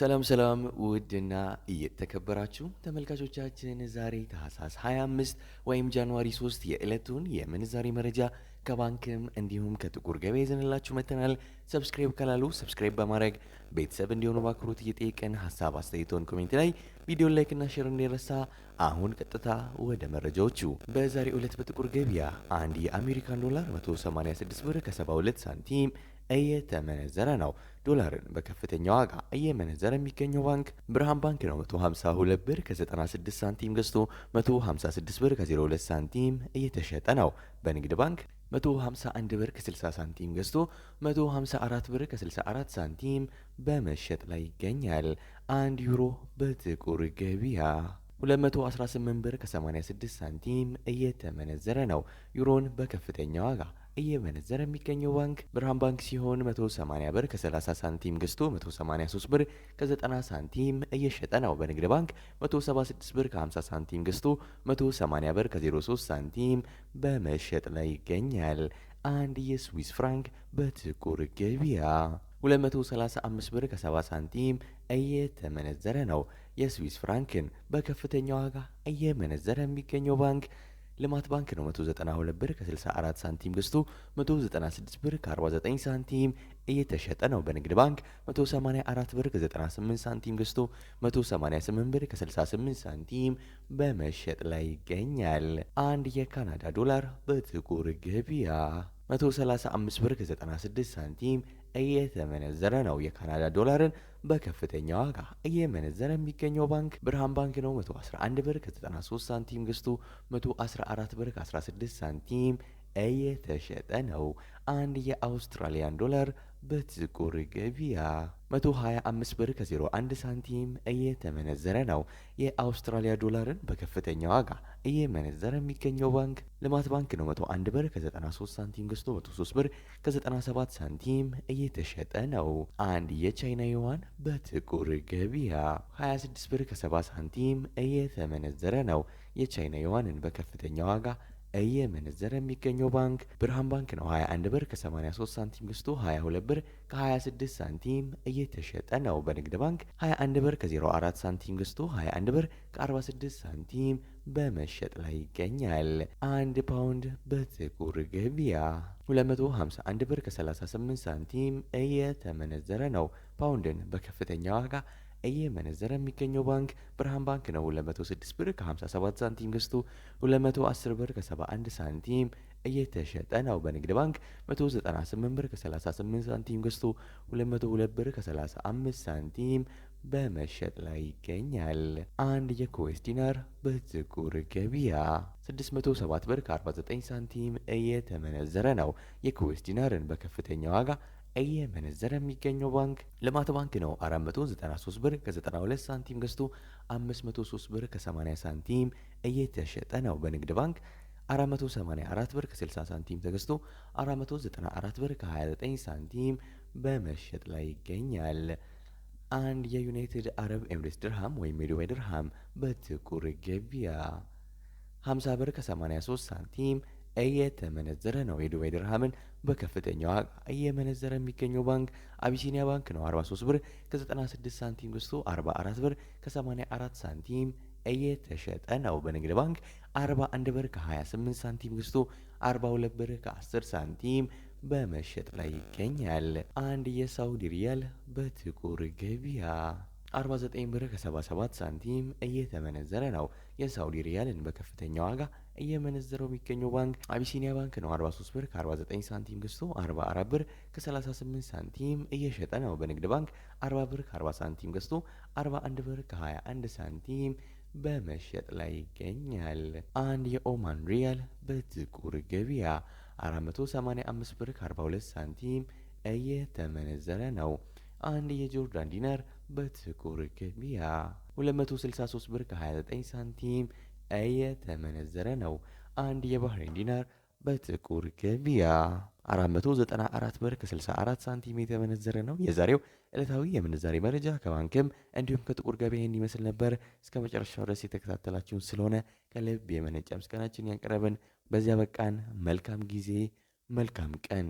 ሰላም ሰላም ውድና እየተከበራችሁ ተመልካቾቻችን ዛሬ ታህሳስ 25 ወይም ጃንዋሪ 3 የዕለቱን የምንዛሬ መረጃ ከባንክም እንዲሁም ከጥቁር ገበያ ይዘንላችሁ መጥተናል። ሰብስክራይብ ካላሉ ሰብስክራይብ በማድረግ ቤተሰብ እንዲሆኑ በአክብሮት እየጠየቅን ሀሳብ አስተያየቶን ኮሜንት ላይ ቪዲዮ ላይክ እና ሼር እንዳይረሳ። አሁን ቀጥታ ወደ መረጃዎቹ። በዛሬው ዕለት በጥቁር ገበያ አንድ የአሜሪካን ዶላር 186 ብር ከ72 ሳንቲም እየተመነዘረ ነው። ዶላርን በከፍተኛ ዋጋ እየመነዘረ የሚገኘው ባንክ ብርሃን ባንክ ነው። 152 ብር ከ96 ሳንቲም ገዝቶ 156 ብር ከ02 ሳንቲም እየተሸጠ ነው። በንግድ ባንክ 151 ብር ከ60 ሳንቲም ገዝቶ 154 ብር ከ64 ሳንቲም በመሸጥ ላይ ይገኛል። 1 ዩሮ በጥቁር ገበያ 218 ብር ከ86 ሳንቲም እየተመነዘረ ነው። ዩሮን በከፍተኛ ዋጋ እየመነዘረ የሚገኘው ባንክ ብርሃን ባንክ ሲሆን 180 ብር ከ30 ሳንቲም ገዝቶ 183 ብር ከ90 ሳንቲም እየሸጠ ነው። በንግድ ባንክ 176 ብር ከ50 ሳንቲም ገዝቶ 180 ብር ከ03 ሳንቲም በመሸጥ ላይ ይገኛል። አንድ የስዊስ ፍራንክ በጥቁር ገበያ 235 ብር ከ70 ሳንቲም እየተመነዘረ ነው። የስዊስ ፍራንክን በከፍተኛ ዋጋ እየመነዘረ የሚገኘው ባንክ ልማት ባንክ ነው። 192 ብር ከ64 ሳንቲም ገዝቶ 196 ብር ከ49 ሳንቲም እየተሸጠ ነው። በንግድ ባንክ 184 ብር ከ98 ሳንቲም ገዝቶ 188 ብር ከ68 ሳንቲም በመሸጥ ላይ ይገኛል። አንድ የካናዳ ዶላር በጥቁር ገበያ 135 ብር ከ96 ሳንቲም እየተመነዘረ ነው። የካናዳ ዶላርን በከፍተኛ ዋጋ እየመነዘረ የሚገኘው ባንክ ብርሃን ባንክ ነው። 111 ብር ከ93 ሳንቲም ገዝቶ 114 ብር ከ16 ሳንቲም እየተሸጠ ነው። አንድ የአውስትራሊያን ዶላር በጥቁር ገበያ 125 ብር ከ01 ሳንቲም እየተመነዘረ ነው። የአውስትራሊያ ዶላርን በከፍተኛ ዋጋ እየመነዘረ የሚገኘው ባንክ ልማት ባንክ ነው። 101 ብር ከ93 ሳንቲም ገዝቶ 103 ብር ከ97 ሳንቲም እየተሸጠ ነው። አንድ የቻይና ዩዋን በጥቁር ገበያ 26 ብር ከ70 ሳንቲም እየተመነዘረ ነው። የቻይና ዩዋንን በከፍተኛ ዋጋ እየመነዘረ የሚገኘው ባንክ ብርሃን ባንክ ነው። 21 ብር ከ83 ሳንቲም ገዝቶ 22 ብር ከ26 ሳንቲም እየተሸጠ ነው። በንግድ ባንክ 21 ብር ከ04 ሳንቲም ገዝቶ 21 ብር ከ46 ሳንቲም በመሸጥ ላይ ይገኛል። አንድ ፓውንድ በጥቁር ገበያ 251 ብር ከ38 ሳንቲም እየተመነዘረ ነው። ፓውንድን በከፍተኛ ዋጋ እየመነዘረ የሚገኘው ባንክ ብርሃን ባንክ ነው። 206 ብር ከ57 ሳንቲም ገዝቶ 210 ብር ከ71 ሳንቲም እየተሸጠ ነው። በንግድ ባንክ 198 ብር ከ38 ሳንቲም ገዝቶ 202 ብር ከ35 ሳንቲም በመሸጥ ላይ ይገኛል። አንድ የኩዌስ ዲናር በጥቁር ገበያ 607 ብር ከ49 ሳንቲም እየተመነዘረ ነው። የኩዌስ ዲናርን በከፍተኛ ዋጋ እየመነዘረ የሚገኘው ባንክ ልማት ባንክ ነው። 493 ብር ከ92 ሳንቲም ገዝቶ 503 ብር ከ80 ሳንቲም እየተሸጠ ነው። በንግድ ባንክ 484 ብር ከ60 ሳንቲም ተገዝቶ 494 ብር ከ29 ሳንቲም በመሸጥ ላይ ይገኛል። አንድ የዩናይትድ አረብ ኤምሬትስ ድርሃም ወይም የዱባይ ድርሃም በጥቁር ገበያ 50 ብር ከ83 ሳንቲም እየተመነዘረ ነው። የዱባይ ድርሃምን በከፍተኛ ዋጋ እየመነዘረ የሚገኘው ባንክ አቢሲኒያ ባንክ ነው። 43 ብር ከ96 ሳንቲም ገዝቶ 44 ብር ከ84 ሳንቲም እየተሸጠ ነው። በንግድ ባንክ 41 ብር ከ28 ሳንቲም ገዝቶ 42 ብር ከ10 ሳንቲም በመሸጥ ላይ ይገኛል። አንድ የሳውዲ ሪያል በጥቁር ገበያ 49 ብር ከ77 ሳንቲም እየተመነዘረ ነው። የሳውዲ ሪያልን በከፍተኛ ዋጋ እየመነዘረው የሚገኘው ባንክ አቢሲኒያ ባንክ ነው። 43 ብር ከ49 ሳንቲም ገዝቶ 44 ብር ከ38 ሳንቲም እየሸጠ ነው። በንግድ ባንክ 40 ብር ከ40 ሳንቲም ገዝቶ 41 ብር ከ21 ሳንቲም በመሸጥ ላይ ይገኛል። አንድ የኦማን ሪያል በጥቁር ገበያ 485 ብር ከ42 ሳንቲም እየተመነዘረ ነው። አንድ የጆርዳን ዲናር በጥቁር ገበያ 263 ብር ከ29 ሳንቲም እየተመነዘረ ነው። አንድ የባህሬን ዲናር በጥቁር ገበያ 494 ብር ከ64 ሳንቲም የተመነዘረ ነው። የዛሬው ዕለታዊ የምንዛሬ መረጃ ከባንክም እንዲሁም ከጥቁር ገበያ እንዲመስል ነበር። እስከ መጨረሻው ድረስ የተከታተላችሁን ስለሆነ ከልብ የመነጨ ምስጋናችን ያቀረብን። በዚያ በቃን። መልካም ጊዜ፣ መልካም ቀን።